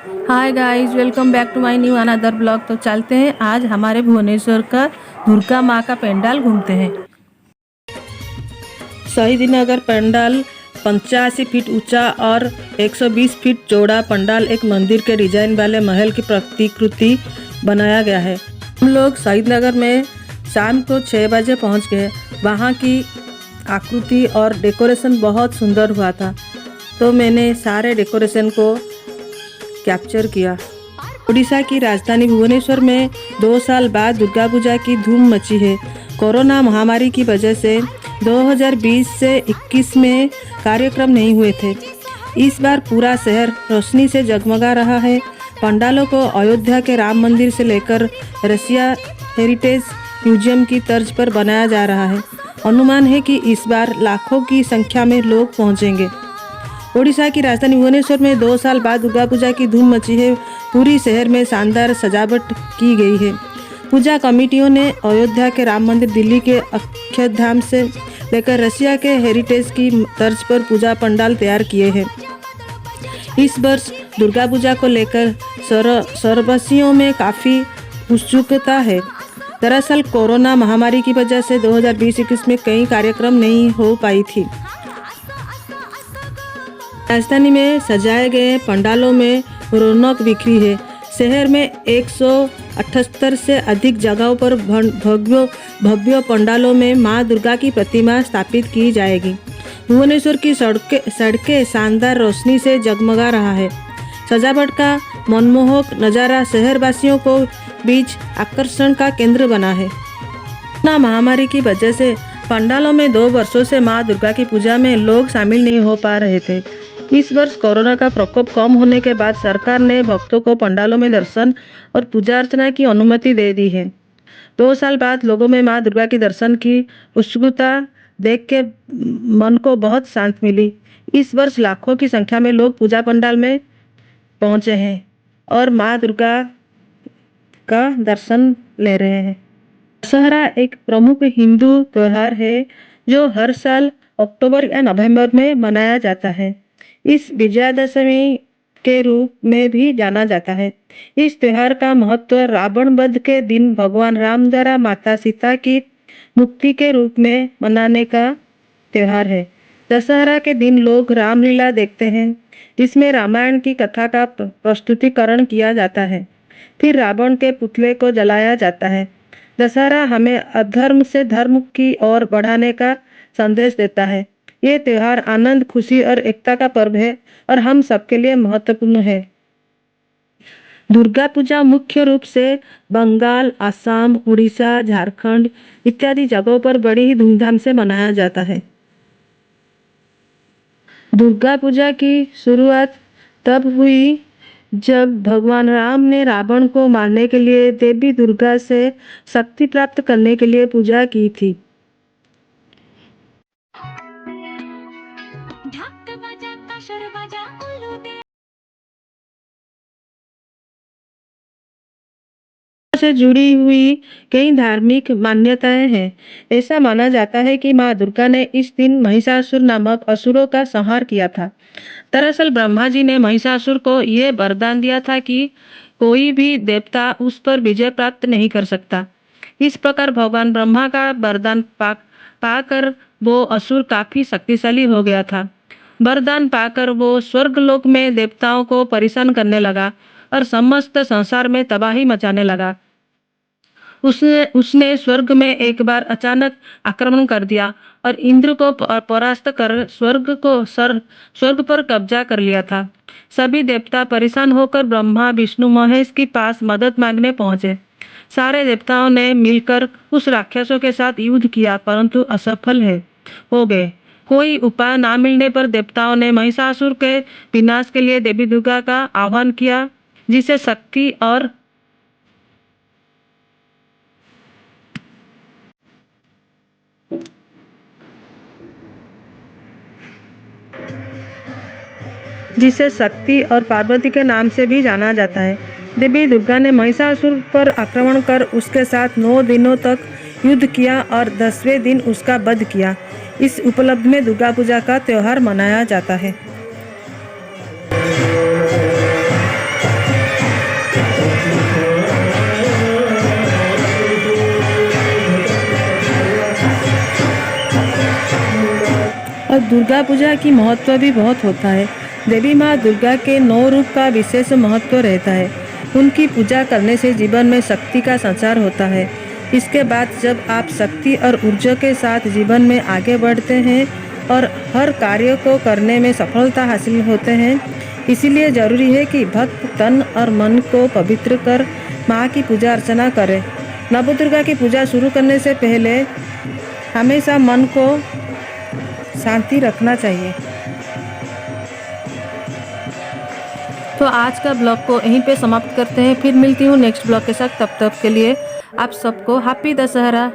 Hi guys, welcome back to my new another blog. तो चलते हैं आज हमारे भुवनेश्वर का दुर्गा माँ का पंडाल घूमते हैं। शहीद नगर पंडाल 85 फीट ऊंचा और 120 फीट चौड़ा पंडाल एक मंदिर के डिजाइन वाले महल की प्रतिकृति बनाया गया है। हम लोग शहीद नगर में शाम को 6 बजे पहुंच गए। वहां की आकृति और डेकोरेशन बहुत सुंदर हुआ था, तो मैंने सारे डेकोरेशन को कैप्चर किया। उड़ीसा की राजधानी भुवनेश्वर में 2 साल बाद दुर्गा पूजा की धूम मची है। कोरोना महामारी की वजह से 2020 से 21 में कार्यक्रम नहीं हुए थे। इस बार पूरा शहर रोशनी से जगमगा रहा है। पंडालों को अयोध्या के राम मंदिर से लेकर रसिया हेरिटेज म्यूजियम की तर्ज पर बनाया जा रहा है। अनुमान है कि इस बार लाखों की संख्या में लोग पहुंचेंगे। ओडिशा की राजधानी भुवनेश्वर में 2 साल बाद दुर्गा पूजा की धूम मची है। पूरी शहर में शानदार सजावट की गई है। पूजा कमेटियों ने अयोध्या के राम मंदिर, दिल्ली के अक्षरधाम से लेकर रसिया के हेरिटेज की तर्ज पर पूजा पंडाल तैयार किए हैं। इस वर्ष दुर्गा पूजा को लेकर शहरवासियों में काफ़ी उत्सुकता है। दरअसल कोरोना महामारी की वजह से 2020-21 में कई कार्यक्रम नहीं हो पाई थी। राजधानी में सजाए गए पंडालों में रौनक बिखरी है। शहर में 178 से अधिक जगहों पर भव्य पंडालों में मां दुर्गा की प्रतिमा स्थापित की जाएगी। भुवनेश्वर की सड़कें शानदार रोशनी से जगमगा रहा है। सजावट का मनमोहक नज़ारा शहरवासियों को बीच आकर्षण का केंद्र बना है। कोरोना महामारी की वजह से पंडालों में 2 वर्षों से मां दुर्गा की पूजा में लोग शामिल नहीं हो पा रहे थे। इस वर्ष कोरोना का प्रकोप कम होने के बाद सरकार ने भक्तों को पंडालों में दर्शन और पूजा अर्चना की अनुमति दे दी है। 2 साल बाद लोगों में मां दुर्गा के दर्शन की उत्सुकता देख के मन को बहुत शांति मिली। इस वर्ष लाखों की संख्या में लोग पूजा पंडाल में पहुंचे हैं और मां दुर्गा का दर्शन ले रहे हैं। दशहरा एक प्रमुख हिंदू त्योहार है जो हर साल अक्टूबर या नवंबर में मनाया जाता है। इस विजयादशमी के रूप में भी जाना जाता है। इस त्योहार का महत्व रावण वध के दिन भगवान राम द्वारा माता सीता की मुक्ति के रूप में मनाने का त्योहार है। दशहरा के दिन लोग रामलीला देखते हैं, जिसमें रामायण की कथा का प्रस्तुतिकरण किया जाता है। फिर रावण के पुतले को जलाया जाता है। दशहरा हमें अधर्म से धर्म की ओर बढ़ाने का संदेश देता है। ये त्योहार आनंद, खुशी और एकता का पर्व है और हम सबके लिए महत्वपूर्ण है। दुर्गा पूजा मुख्य रूप से बंगाल, असम, उड़ीसा, झारखंड इत्यादि जगहों पर बड़ी ही धूमधाम से मनाया जाता है। दुर्गा पूजा की शुरुआत तब हुई जब भगवान राम ने रावण को मारने के लिए देवी दुर्गा से शक्ति प्राप्त करने के लिए पूजा की थी। से जुड़ी हुई कई धार्मिक मान्यताएं हैं। ऐसा माना जाता है कि मां दुर्गा ने इस दिन महिषासुर नामक असुरों का संहार किया था। दरअसल ब्रह्मा जी ने महिषासुर को यह वरदान दिया था कि कोई भी देवता उस पर विजय प्राप्त नहीं कर सकता। इस प्रकार भगवान ब्रह्मा का वरदान पाकर वो असुर काफी शक्तिशाली हो गया था। वरदान पाकर वो स्वर्गलोक में देवताओं को परेशान करने लगा और समस्त संसार में तबाही मचाने लगा। उसने स्वर्ग में एक बार अचानक आक्रमण कर दिया और इंद्र को परास्त कर स्वर्ग पर कब्जा कर लिया था। सभी देवता परेशान होकर ब्रह्मा, विष्णु, महेश के पास मदद मांगने पहुंचे। सारे देवताओं ने मिलकर उस राक्षसों के साथ युद्ध किया, परंतु असफल हो गए। कोई उपाय ना मिलने पर देवताओं ने महिषासुर के विनाश के लिए देवी दुर्गा का आह्वान किया, जिसे शक्ति और पार्वती के नाम से भी जाना जाता है। देवी दुर्गा ने महिषासुर पर आक्रमण कर उसके साथ 9 दिनों तक युद्ध किया और 10वें दिन उसका वध किया। इस उपलब्धि में दुर्गा पूजा का त्योहार मनाया जाता है। दुर्गा पूजा की महत्व भी बहुत होता है। देवी माँ दुर्गा के 9 रूप का विशेष महत्व रहता है। उनकी पूजा करने से जीवन में शक्ति का संचार होता है। इसके बाद जब आप शक्ति और ऊर्जा के साथ जीवन में आगे बढ़ते हैं और हर कार्य को करने में सफलता हासिल होते हैं, इसीलिए जरूरी है कि भक्त तन और मन को पवित्र कर माँ की पूजा अर्चना करें। नवदुर्गा की पूजा शुरू करने से पहले हमेशा मन को शांति रखना चाहिए। तो आज का ब्लॉग को यहीं पे समाप्त करते हैं। फिर मिलती हूँ नेक्स्ट ब्लॉग के साथ। तब तक के लिए आप सबको हैप्पी दशहरा।